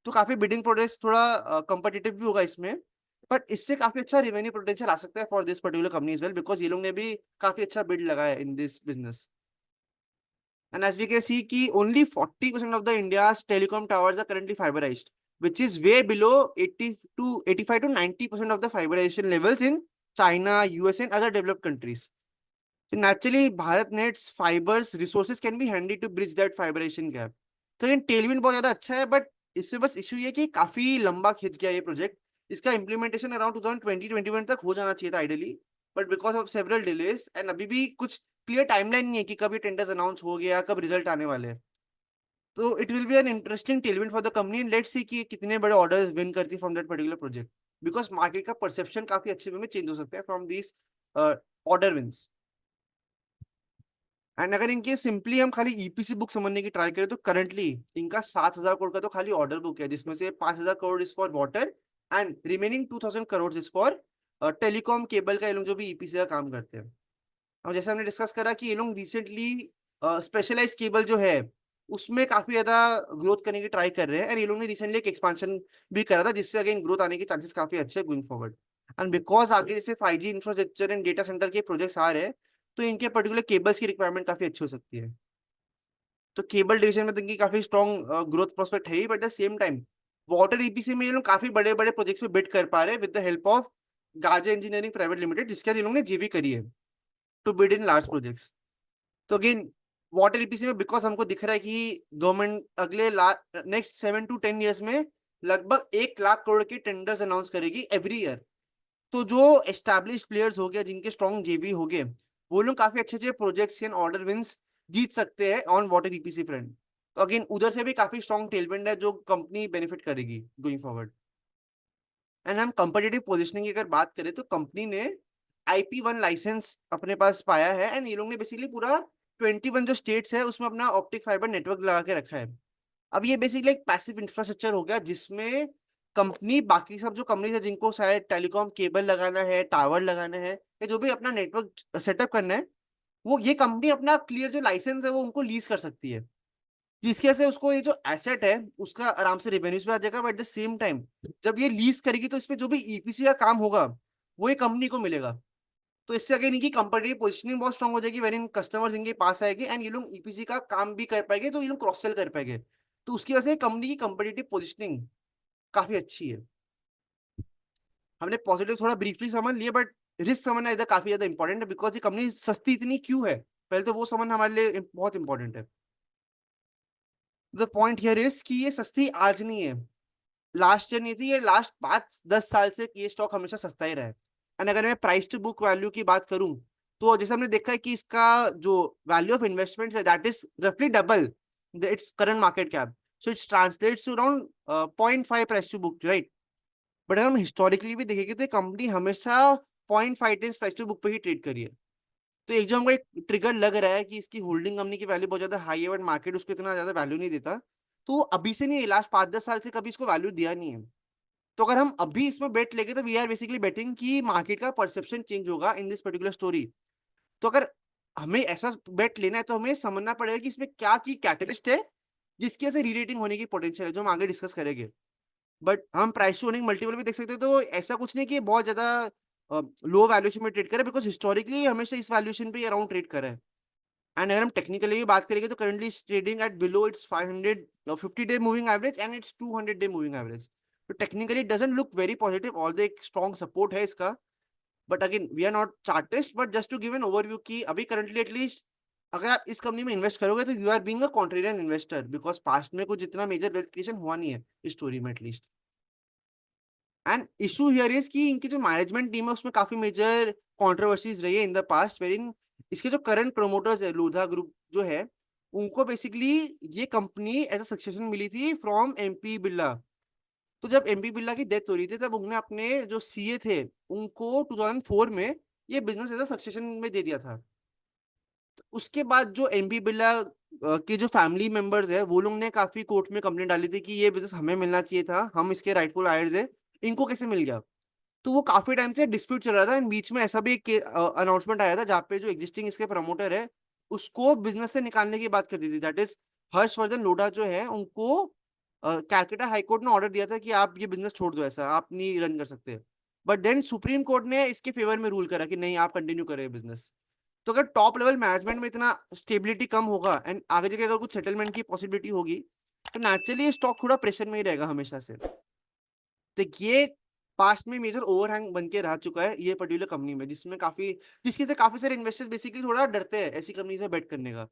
तो काफी बिडिंग प्रोसेस थोड़ा कम्पिटिटिव भी होगा इसमें, बट इससे काफी अच्छा रेवेन्यू पोटेंशियल आ सकता है for this particular company is well, because ये लोग ने भी काफी अच्छा बिड लगाया in this business. And as we can see, ki only 40% of the India's telecom towers are currently fiberized, which is way below 80 to 85 to 90% of the fiberization levels in China, US, and other developed countries. So naturally, BharatNet's fibers resources can be handy to bridge that fiberization gap. तो ये Tailwind बहुत ज्यादा अच्छा है, but इसमें बस issue ये कि काफी लंबा खिंच गया ये प्रोजेक्ट। इसका इम्प्लीमेंटेशन अराउंड 2020-21 तक हो जाना चाहिए था ideally, but because of several delays and अभी भी कुछ क्लियर टाइमलाइन नहीं है कि कब ये टेंडर्स अनाउंस हो गया, कब रिजल्ट आने वाले हैं। तो it will be an interesting tailwind for the company and let's see कि कितने बड़े ऑर्डर्स विन करती from that particular project, because market का परसेप्शन काफी अच्छे वे में चेंज हो सकता है from this order wins. And अगर इनके सिंपली हम खाली ईपीसी बुक समझने की ट्राई करें तो करंटली इनका 7,000 करोड़ का तो खाली ऑर्डर बुक है, जिसमें से 5,000 crore is for water and remaining 2,000 crore is for telecom cable का, ये लोग जो भी ईपीसी का काम करते हैं। और जैसे हमने डिस्कस करा कि ये लोग रिसेंटली स्पेशलाइज केबल जो है उसमें काफी ज्यादा ग्रोथ करने की ट्राई कर रहे हैं, और ये लोग ने रिसेंटली एक एक्सपांशन भी करा था जिससे अगेन ग्रोथ आने के चांसेस काफी अच्छे हैं गोइंग फॉरवर्ड। एंड बिकॉज आगे जैसे 5G infrastructure and data centre के प्रोजेक्ट्स आ रहे हैं, तो इनके पर्टिकुलर केबल्स की रिक्वायरमेंट काफी अच्छी हो सकती है। तो केबल डिवीजन में तो इनकी काफी स्ट्रॉन्ग ग्रोथ प्रोस्पेक्ट है ही, but at the same time water EPC में ये लोग काफी बड़े बड़े प्रोजेक्ट्स पे बिड कर पा रहे हैं विद द हेल्प ऑफ गाजे इंजीनियरिंग प्राइवेट लिमिटेड, जिसके साथ ये लोग ने जीवी करी है to bid in large projects. तो अगेन वाटर ईपीसी में बिकॉज हमको दिख रहा है कि गवर्नमेंट अगले नेक्स्ट 7 to 10 ईयर्स में लगभग 1 लाख करोड़ के टेंडर्स अनाउंस करेगी एवरी ईयर। तो जो एस्टैब्लिश प्लेयर्स हो गए जिनके स्ट्रॉन्ग जेबी हो गए, वो लोग काफी अच्छे अच्छे प्रोजेक्ट्स एंड ऑर्डर विंस जीत सकते हैं ऑन वाटर ईपीसी फ्रंट। तो अगेन उधर से भी काफी स्ट्रॉन्ग टेलविंड है जो कंपनी बेनिफिट करेगी गोइंग फॉरवर्ड। एंड हम कंपटीटिव पोजिशनिंग की अगर बात करें तो कंपनी ने IP1 लाइसेंस अपने पास पाया है, एंड ये लोग ने बेसिकली पूरा 21 जो स्टेट्स है उसमें अपना ऑप्टिक फाइबर नेटवर्क लगा के रखा है। अब ये बेसिकली एक पैसिव इंफ्रास्ट्रक्चर हो गया जिसमें कंपनी बाकी सब जो कंपनी है जिनको शायद टेलीकॉम केबल लगाना है, टावर लगाना है, या जो भी अपना नेटवर्क सेटअप करना है, वो ये कंपनी अपना क्लियर जो लाइसेंस है वो उनको लीज कर सकती है, जिसकी वजह से उसको ये जो एसेट है उसका आराम से रेवेन्यूज भी आ जाएगा। But at the same time जब ये लीज करेगी तो इसमें जो भी ईपीसी का काम होगा वो ये कंपनी को मिलेगा। तो इससे अगर इनकी कंपटीटिव पोजिशनिंग बहुत स्ट्रांग हो जाएगी, वेर इन कस्टमर्स इनके पास आएंगे एंड ये लोग ईपीसी का काम भी कर पाएंगे, तो ये लोग क्रॉस सेल कर पाएंगे। तो उसकी वजह से कंपनी की कंपटीटिव पोजिशनिंग काफी अच्छी है। हमने पॉजिटिव थोड़ा ब्रीफली समझ लिया, बट रिस्क समझना इधर काफी ज्यादा इंपॉर्टेंट है, बिकॉज ये कंपनी सस्ती इतनी क्यों है, पहले तो वो समझना हमारे लिए बहुत इंपॉर्टेंट है। द पॉइंट हियर इज कि ये सस्ती आज नहीं है, लास्ट ईयर नहीं थी, ये लास्ट 5-10 साल से ये स्टॉक हमेशा सस्ता ही रहा है। एंड अगर मैं प्राइस टू बुक वैल्यू की बात करूं तो जैसे हमने देखा है कि इसका जो वैल्यू ऑफ इन्वेस्टमेंट है दैट इज रफली double its current market cap, so its translates to around 0.5 price to book, right. But अगर हम हिस्टोरिकली भी देखेंगे तो ये कंपनी हमेशा 0.5 टाइम्स प्राइस टू बुक पे ही ट्रेड करी है। तो एक जो हमको एक ट्रिगर लग रहा है कि इसकी होल्डिंग कंपनी की वैल्यू बहुत ज्यादा हाई है बट मार्केट उसको इतना ज्यादा वैल्यू नहीं देता, तो अभी से नहीं, लास्ट 5-10 साल से कभी इसको वैल्यू दिया नहीं है। तो अगर हम अभी इसमें बेट लेंगे तो वी आर बेसिकली बेटिंग कि मार्केट का परसेप्शन चेंज होगा इन दिस पर्टिकुलर स्टोरी। तो अगर हमें ऐसा बेट लेना है तो हमें समझना पड़ेगा कि इसमें क्या की कैटलिस्ट है जिसकी वजह से रीरेटिंग होने की पोटेंशियल है, जो हम आगे डिस्कस करेंगे। बट हम प्राइस टू अर्निंग मल्टीपल भी देख सकते हैं, तो ऐसा कुछ नहीं कि बहुत ज्यादा लो वैल्यूएशन में ट्रेड करे, बिकॉज हिस्टोरिकली हमेशा इस वैल्यूएशन पे अराउंड ट्रेड करा है। एंड अगर हम टेक्निकली भी बात करेंगे तो currently trading at below its 550 day moving average and its 200 day moving average. तो technically it doesn't look very positive, all the एक स्ट्रॉन्ग सपोर्ट है इसका। But again we are not chartists, but just to give an overview की अभी currently at least अगर आप इस company में इन्वेस्ट करोगे तो you are being a contrarian investor, because past में कुछ इतना मेजर वेल्थ क्रिएशन हुआ नहीं है इस स्टोरी में at least. And issue here is कि इनकी जो मैनेजमेंट टीम है उसमें काफी मेजर कंट्रोवर्सीज रही है इन द पास्ट, वेर इन इसके जो करंट प्रोमोटर्स है लोधा ग्रुप जो है, उनको बेसिकली ये कंपनी एज अ सक्सेशन मिली थी फ्रॉम एमपी बिरला। तो जब एमपी बिरला की डेथ हो रही थी तब उन्होंने अपने जो सीए थे उनको 2004 में ये बिजनेस एज अ सक्सेशन में दे दिया था। तो उसके बाद जो एमपी बिरला के जो फैमिली मेंबर्स है वो लोग ने काफी कोर्ट में कंप्लेंट डाली थी कि ये बिजनेस हमें मिलना चाहिए था, हम इसके राइटफुल आयर्स है, इनको कैसे मिल गया। तो वो काफी टाइम से डिस्प्यूट चल रहा था एंड बीच में ऐसा भी एक अनाउंसमेंट आया था जहाँ पे जो एग्जिस्टिंग इसके प्रमोटर है उसको बिजनेस से निकालने की बात कर दी थी, दैट इज हर्षवर्धन लोढ़ा जो है उनको कैलकाटा हाई कोर्ट ने ऑर्डर दिया था कि आप ये बिजनेस छोड़ दो, ऐसा आप नहीं रन कर सकते। बट देन सुप्रीम कोर्ट ने इसके फेवर में रूल करा कि नहीं आप कंटिन्यू करें बिजनेस। तो अगर टॉप लेवल मैनेजमेंट में इतना स्टेबिलिटी कम होगा एंड आगे जाके अगर कुछ सेटलमेंट की पॉसिबिलिटी होगी तो नेचुरली स्टॉक थोड़ा प्रेशर में ही रहेगा हमेशा से। तो ये पास्ट में मेजर ओवरहैंग बन के रह चुका है ये पर्टिकुलर कंपनी में, जिसमें काफी जिसकी से काफी सारे इन्वेस्टर्स बेसिकली थोड़ा डरते हैं ऐसी कंपनी में बेट करने का।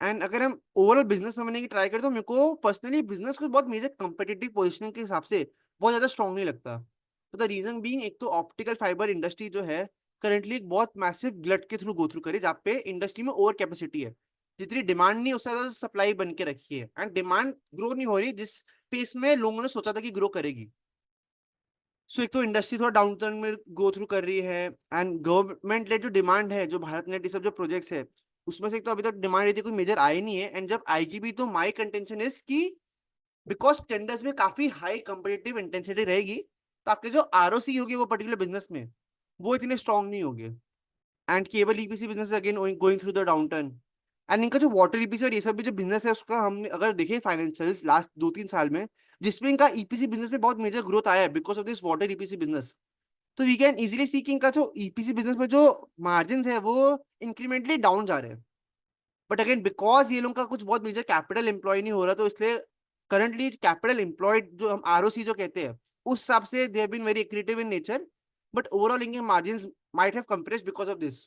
एंड अगर हम ओवरऑल बिजनेस समझने की ट्राई करें तो मेरे को पर्सनली बिजनेस को बहुत मेजर कंपेटिटिव पोजिशनिंग के हिसाब से बहुत ज्यादा स्ट्रांग नहीं लगता। तो द रीजन बीइंग एक तो ऑप्टिकल फाइबर इंडस्ट्री जो है करंटली एक बहुत मैसिव ग्लट के थ्रू गो थ्रू करे जहाँ पे इंडस्ट्री में ओवर कैपेसिटी है। जितनी डिमांड नहीं उससे ज्यादा सप्लाई बन के रखी है, एंड डिमांड ग्रो नहीं हो रही जिस पेस में लोगों ने सोचा था कि ग्रो करेगी। सो एक तो इंडस्ट्री थोड़ा डाउन टर्न में गो थ्रू कर रही है, एंड गवर्नमेंट लेड जो डिमांड है, जो भारत नेट ये सब जो प्रोजेक्ट्स है, उसमें से एक तो अभी तक डिमांड यदि कोई मेजर आई नहीं है, एंड जब आएगी भी तो माई कंटेंशन इज कि बिकॉज टेंडर्स में काफी हाई कंपिटिटिव इंटेंसिटी रहेगी, तो आपके जो आरओसी होगी वो पर्टिकुलर बिजनेस में वो इतने स्ट्रांग नहीं होगे। And cable EPC business again going through the down turn. And इनका जो वाटर ईपीसी और ये सब भी जो बिजनेस है उसका हमने अगर देखे फाइनेंशियल्स लास्ट 2-3 साल में, जिसमें इनका ईपीसी बिजनेस में बहुत मेजर ग्रोथ आया है because of this water EPC business, तो वी कैन इजीली सी कि इनका जो ईपीसी बिजनेस में जो मार्जिन है वो इंक्रीमेंटली डाउन जा रहे हैं। बट अगेन बिकॉज ये लोग का कुछ बहुत मेजर कैपिटल एम्प्लॉय नहीं हो रहा, तो इसलिए करंटली कैपिटल एम्प्लॉयड जो हम आरओसी जो कहते हैं उस हिसाब से they have been very creative in nature, but overall इनके margin might have compressed because of this.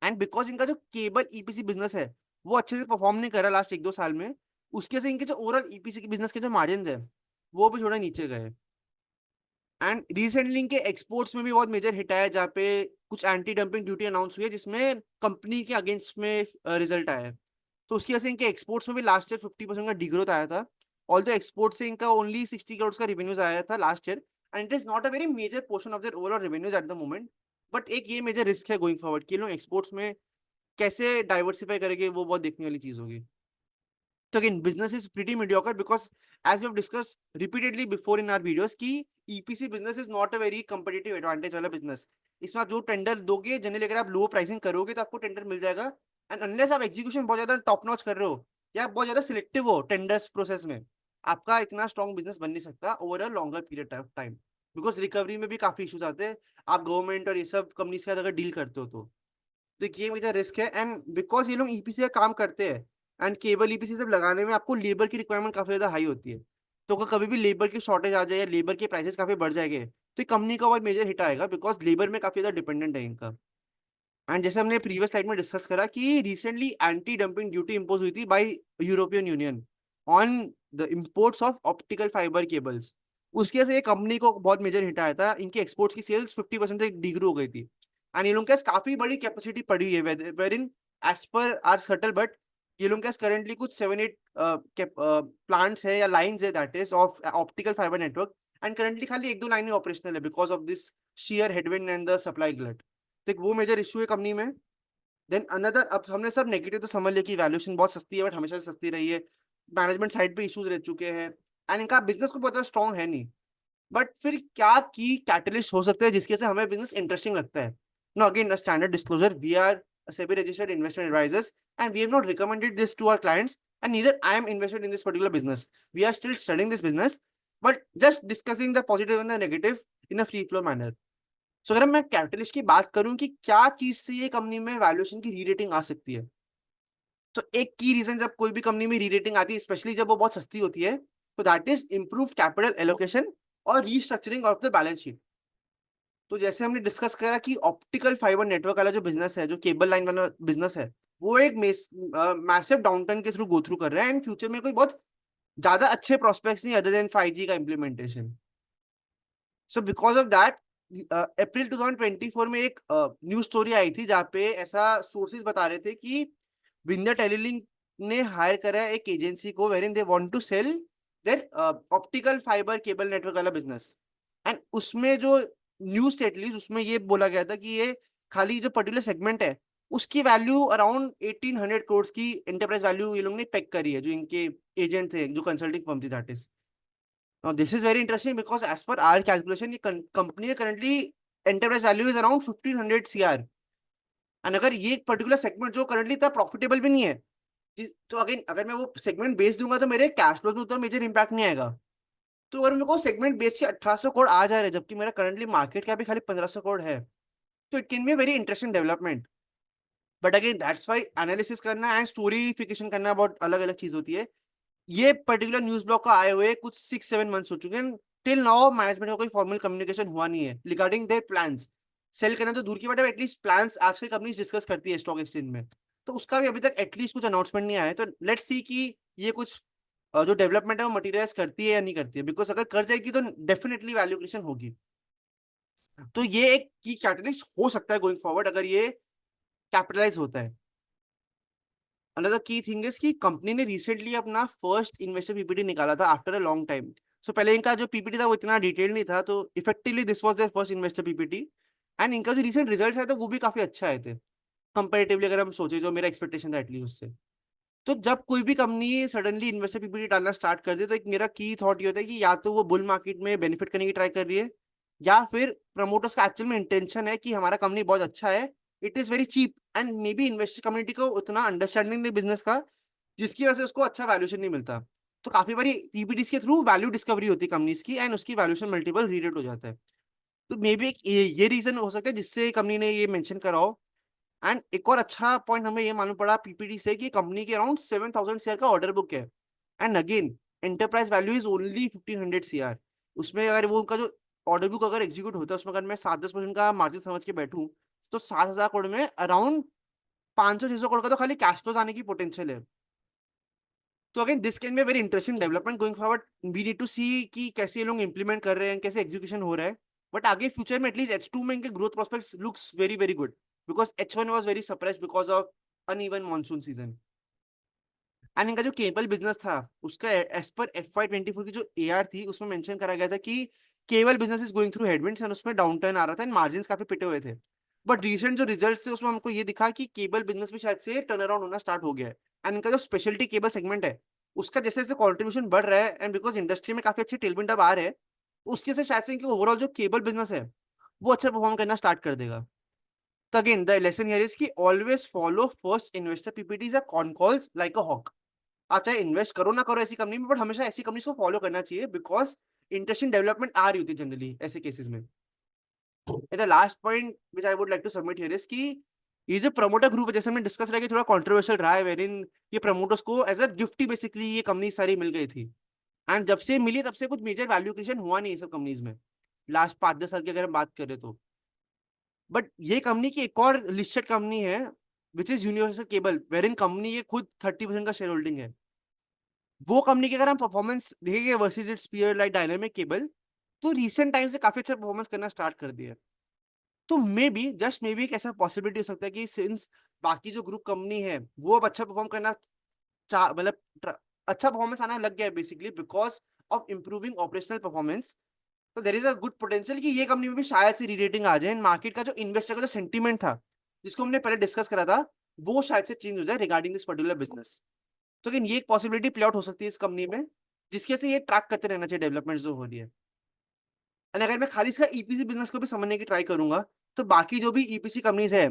And because इनका जो केबल ईपीसी बिजनेस है वो अच्छे से परफॉर्म नहीं कर रहा लास्ट 1-2 साल में, उसके वजह से इनके जो ओवरऑल ईपीसी के बिजनेस के जो मार्जिन है वो भी थोड़ा नीचे गए। एंड रिसेंटली इनके एक्सपोर्ट्स में भी बहुत मेजर हिट आया जहाँ पे कुछ एंटी डंपिंग ड्यूटी अनाउंस हुई है जिसमें कंपनी के अगेंस्ट में रिजल्ट आया है। तो उसकी वजह से इनके एक्सपोर्ट्स में भी लास्ट ईयर 50% का डिग्रोथ आया था। ऑल्दो एक्सपोर्ट से इनका ओनली 60 करोड़ का रेवेन्यूज आया था last year, and it is not a very major portion of their overall revenues at the moment. But एक ये मेजर रिस्क है गोइंग फॉरवर्ड कि लोग एक्सपोर्ट्स में कैसे डाइवर्सिफाई करेंगे, वो बहुत देखने वाली चीज होगी। तो again business is pretty mediocre because as we have discussed repeatedly before in our videos कि EPC business is not a very competitive advantage वाला बिजनेस। इसमें आप जो टेंडर दोगे जनरली अगर आप लो प्राइसिंग करोगे तो आपको टेंडर मिल जाएगा, एंड अनलेस आप एग्जीक्यूशन बहुत ज्यादा टॉप नॉच कर रहे हो या आप बहुत ज्यादा सिलेक्टिव हो टेंडर्स प्रोसेस में, आपका इतना स्ट्रॉन्ग बिजनेस बन नहीं सकता over a longer period of time. Because recovery में भी काफी इशूज आते हैं आप गवर्नमेंट और ये सब कंपनीज के साथ अगर डील करते हो तो ये मेजर रिस्क है। एंड बिकॉज ये लोग ईपीसी का काम करते हैं एंड केबल ईपीसी सब लगाने में आपको लेबर की रिक्वायरमेंट काफी ज्यादा हाई होती है, तो अगर कभी भी लेबर की शॉर्टेज आ जाए या लेबर के प्राइसेस काफी बढ़ जाएंगे तो कंपनी का बहुत मेजर हिट आएगा बिकॉज लेबर में काफी ज्यादा डिपेंडेंट है इनका। एंड जैसे हमने प्रीवियस स्लाइड में डिस्कस करा कि recently anti dumping duty impose हुई थी bye European union on the imports of optical fibre cables. उसकी वजह से ये कंपनी को बहुत मेजर हिट आया था, इनके एक्सपोर्ट्स की सेल्स 50% तक डिग्रो हो गई थी। एंड ये लोग के पास काफी बड़ी कैपेसिटी पड़ी है वेर इन एज पर आर सटल, बट ये लोग के पास करेंटली कुछ 7-8 प्लांट्स है या लाइन्स है that is of optical fibre network, and currently खाली 1-2 लाइनें ऑपरेशनल है because of this share headwind and the supply glut. तो एक वो मेजर इशू है कंपनी में। देन अनदर, अब हमने सब नेगेटिव तो समझ लिया कि वैल्यूएशन बहुत सस्ती है बट हमेशा से सस्ती रही है, मैनेजमेंट साइड पे इश्यूज रह चुके हैं, एंड इनका बिजनेस को बहुत स्ट्रॉन्ग है नहीं। बट फिर क्या की कैटलिस्ट हो सकते हैं जिसके से हमें बिजनेस इंटरेस्टिंग लगता है। No again standard disclosure, we are SEBI registered investment advisors and we have not recommended this to our clients, and neither I am invested in this particular business. We are still studying this business but just discussing the positive and the negative in a free flow manner. सो अगर मैं capitalist की बात करूं कि क्या चीज से ये कंपनी में वैल्यूएशन की री रेटिंग आ सकती है, तो एक की रीजन जब कोई भी कंपनी में री रेटिंग आती है स्पेशली जब वो बहुत सस्ती होती है, तो that is improve capital allocation और restructuring of the balance sheet. तो जैसे हमने डिस्कस करा कि ऑप्टिकल फाइबर नेटवर्क वाला जो बिजनेस है, जो केबल लाइन वाला बिजनेस है, वो एक मैसिव डाउनटर्न के थ्रू गो थ्रू कर रहा है, एंड फ्यूचर में कोई बहुत ज्यादा अच्छे प्रोस्पेक्ट्स नहीं अदर देन 5G का implementation. So because of that April 2024 में एक न्यूज स्टोरी आई थी जहाँ पे ऐसा सोर्सेज बता रहे थे कि विंध्या टेलीलिंक ने हायर करा है एक एजेंसी को where in they want to sell their optical fibre cable network वाला बिजनेस। एंड उसमें जो न्यूज एटलीस्ट उसमें ये बोला गया था कि ये खाली जो पर्टिकुलर सेगमेंट है उसकी वैल्यू अराउंड 1800 करोड़ की एंटरप्राइज वैल्यू ये लोग ने पेक करी है, जो इनके एजेंट थे जो कंसल्टिंग फर्म थी that is. Now, this is very interesting because as per our calculation, ये कंपनी का currently enterprise value is around 1500 CR। And अगर ये पर्टिकुलर सेगमेंट जो करंटली इतना प्रॉफिटेबल भी नहीं है, तो अगेन अगर मैं वो सेगमेंट बेच दूंगा तो मेरे कैश फ्लोज में उतना मेजर इंपैक्ट नहीं आएगा। तो अगर मेरे को सेगमेंट बेच के 1800 करोड़ आ जा रहे हैं जबकि मेरा करंटली मार्केट कैप भी खाली 1500 करोड़ है, तो it can be very interesting development. But again that's why analysis करना एंड स्टोरीफिकेशन करना बहुत अलग अलग चीज होती है। ये पर्टिकुलर न्यूज ब्लॉक का आए हुए कुछ 6-7 मंथ्स हो चुके हैं, टिल नाउ मैनेजमेंट का कोई फॉर्मल कम्युनिकेशन हुआ नहीं है रिगार्डिंग देयर प्लान्स। सेल करना तो दूर की बात है, एटलीस्ट प्लान्स आजकल कंपनीज डिस्कस करती है स्टॉक एक्सचेंज में, तो उसका भी अभी तक एटलीस्ट कुछ अनाउंसमेंट नहीं आया है। तो लेट्स सी कि ये कुछ जो डेवलपमेंट है वो मटीरियलाइज करती है या नहीं करती है, बिकॉज अगर कर जाएगी तो डेफिनेटली वैल्यू क्रिएशन होगी। तो ये एक की कैटलिस्ट हो सकता है गोइंग फॉरवर्ड अगर ये कैपिटलाइज होता है। अनदर की थिंग इज कि कंपनी ने रिसेंटली अपना फर्स्ट इन्वेस्टर पीपीटी निकाला था आफ्टर अ लॉन्ग टाइम। सो पहले इनका जो पीपीटी था वो इतना डिटेल नहीं था, तो effectively this was their first investor PPT. And इनका जो रिसेंट रिजल्ट आए थे वो भी काफी अच्छा आए थे कंपेरेटिवली, अगर हम सोचे जो मेरा एक्सपेक्टेशन था एटलीस्ट उससे। तो जब कोई भी कंपनी सडनली इन्वेस्टर पीपीटी डालना स्टार्ट कर दे तो एक मेरा की थॉट ये होता है कि या तो वो बुल मार्केट में बेनिफिट करने की ट्राई कर रही है, या फिर प्रमोटर्स का एक्चुअल में इंटेंशन है कि हमारा कंपनी बहुत अच्छा है, it is very cheap, and maybe investor community को उतना अंडरस्टैंडिंग नहीं बिजनेस का, जिसकी वजह से उसको अच्छा वैल्यूएशन नहीं मिलता। तो काफी बारी पीपीटीज के थ्रू वैल्यू डिस्कवरी होती है कंपनीज की, एंड उसकी वैल्यूएशन मल्टीपल रीरेट हो जाता है। तो मे बी ये रीजन हो सकता है जिससे कंपनी ने ये मेंशन करा हो। एंड एक और अच्छा पॉइंट हमें ये मालूम पड़ा पीपीटी से कि कंपनी के अराउंड 7,000 शेयर का ऑर्डर बुक है। And again enterprise value is only 1,500 CR. उसमें अगर वो उनका जो ऑर्डर बुक अगर एग्जीक्यूट होता है उसमें अगर मैं 7-10% का मार्जिन समझ के बैठूं, तो 7,000 करोड़ में अराउंड 500-600 करोड़ का तो खाली कैश फ्लोज आने की पोटेंशियल है। तो again this can be very interesting development going forward. We need to see कि कैसे ये लोग इंप्लीमेंट कर रहे हैं, कैसे एग्जीक्यूशन हो रहा है। बट आगे फ्यूचर में एटलीस्ट H2 में इनके growth prospects looks very very good, because H1 was very suppressed because of uneven monsoon season. And इनका जो केबल बिजनेस था उसका एज पर FY24 की जो AR थी उसमें मेंशन करा गया था कि cable business is going through headwinds, and उसमें डाउन टर्न आ रहा था एंड मार्जिन काफी पिटे हुए थे। बट रिसेंट जो रिजल्ट थे उसमें हमको ये दिखा कि केबल बिजनेस भी शायद से टर्न अराउंड होना स्टार्ट हो गया है। एंड इनका जो स्पेशलिटी केबल सेगमेंट है उसका जैसे जैसे कॉन्ट्रीब्यूशन बढ़ रहा है, एंड बिकॉज इंडस्ट्री में काफी अच्छे टेलविंड अब आ रहे हैं, उसके से शायद से इनकी ओवरऑल जो केबल बिजनेस है वो अच्छा परफॉर्म करना स्टार्ट कर देगा। तो again the lesson here is कि always follow first investor PPTs या con calls like a hawk. आप चाहे इन्वेस्ट करो ना करो ऐसी कंपनी में, बट हमेशा ऐसी कंपनी को फॉलो करना चाहिए, बिकॉज इंटरेस्टिंग डेवलपमेंट आ रही होती है जनरली ऐसे केसेस में। The last point which I would like to submit here is कि ये जो प्रमोटर ग्रुप है जैसे हमने डिस्कस रहा कि थोड़ा कंट्रोवर्शियल रहा है, वेर इन ये प्रमोटर्स को एज अ गिफ्ट ही बेसिकली ये कंपनी सारी मिल गई थी। एंड जब से मिली तब से कुछ मेजर वैल्यू क्रिएशन हुआ नहीं ये सब कंपनीज में, लास्ट 5-10 साल की अगर हम बात करें तो। बट ये कंपनी की एक और लिस्टेड कंपनी है which is universal cable, where in company ये खुद 30% का शेयर होल्डिंग है। वो कंपनी की अगर हम परफॉर्मेंस देखेंगे versus it's peer like dynamic cable, तो रिसेंट टाइम से काफी अच्छा परफॉर्मेंस करना स्टार्ट कर दिया। तो may be just may be एक ऐसा पॉसिबिलिटी हो सकता है कि सिंस बाकी जो ग्रुप कंपनी है वो अब अच्छा परफॉर्म करना चाह मतलब अच्छा परफॉर्मेंस आना लग गया है basically because of improving operational performance. तो there is a good potential कि ये कंपनी में भी शायद से रीरेटिंग आ जाए, मार्केट का जो इन्वेस्टर का जो सेंटीमेंट था जिसको हमने पहले डिस्कस करा था वो शायद से चेंज हो जाए रिगार्डिंग दिस पर्टिकुलर बिजनेस। तो लेकिन ये एक पॉसिबिलिटी प्ले आउट हो सकती है इस कंपनी में, जिसके से ये ट्रैक करते रहना चाहिए डेवलपमेंट जो हो रही है। एंड अगर मैं खाली इसका ईपीसी बिजनेस को भी समझने की ट्राई करूंगा तो बाकी जो भी ईपीसी कंपनीज है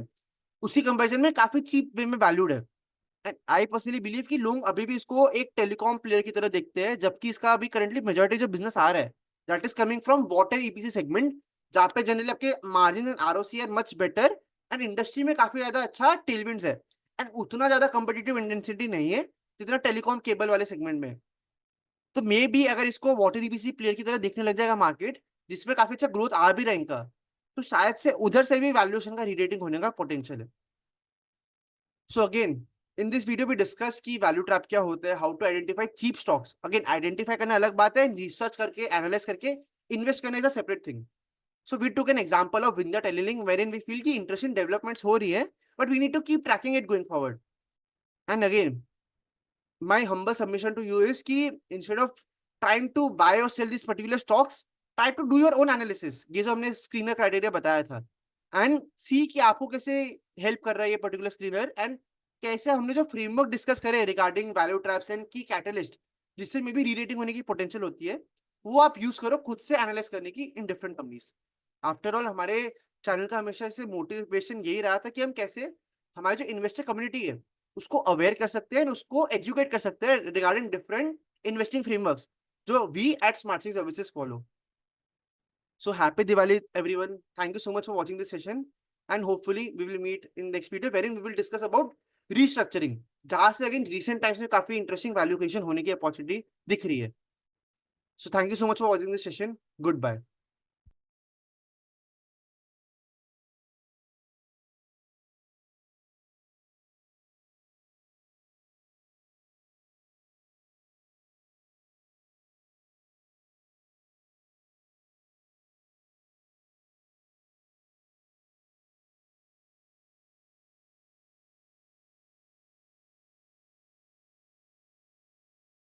उसी कंपैरिजन में काफी चीप वे में वैल्यूड है। एंड आई पर्सनली बिलीव कि लोग अभी भी इसको एक टेलीकॉम प्लेयर की तरह देखते हैं, जबकि इसका अभी करंटली मेजोरिटी जो बिजनेस आ रहा है that is coming from water EPC segment, जहाँ पे जनरली आपके margin and ROC are much better, and industry में काफी ज्यादा अच्छा टेलविंड्स है, एंड उतना ज्यादा कंपिटिटिव इंटेंसिटी नहीं है जितना टेलीकॉम केबल वाले सेगमेंट में। तो मे बी अगर इसको वाटर ईपीसी प्लेयर की तरह देखने लग जाएगा मार्केट, जिसमें काफी अच्छा ग्रोथ आ भी रहा है इनका, तो शायद से उधर से भी वैल्यूएशन का रीरेटिंग होने का पोटेंशियल है। So again in this video भी डिस्कस की वैल्यू ट्रैप क्या होता है, how to identify cheap stocks. Again identify करना अलग बात है, रिसर्च करके एनालाइज करके इन्वेस्ट करना is a separate thing. So we took an example of Vindhya Telelink wherein we feel की इंटरेस्टिंग डेवलपमेंट्स हो रही है, but we need to keep tracking it going forward. And again my humble submission to you is कि instead of trying to buy or sell these particular stocks, try to do your own analysis, ये जो हमने screener criteria बताया था, and सी कि आपको कैसे help कर रहा है ये पर्टिकुलर स्क्रीनर, एंड कैसे हमने जो फ्रेमवर्क डिस्कस करे रिगार्डिंग वैल्यू ट्रैप्स एंड की कैटलिस्ट जिससे मे बी रीरेटिंग होने की पोटेंशियल होती है, वो आप यूज करो खुद से एनालाइज करने की in different companies. After all हमारे चैनल का हमेशा से मोटिवेशन यही रहा था कि हम कैसे हमारी जो इन्वेस्टर कम्युनिटी है उसको अवेयर कर सकते हैं, उसको एजुकेट कर सकते हैं रिगार्डिंग डिफरेंट इन्वेस्टिंग फ्रेमवर्क्स जो we at smart Singh services follow. So happy Diwali everyone, thank you so much for watching this session, and hopefully we will meet in next video wherein we will discuss about restructuring, जहां से again recent times में काफी interesting value creation होने की opportunity दिख रही है। So thank you so much for watching this session, good bye.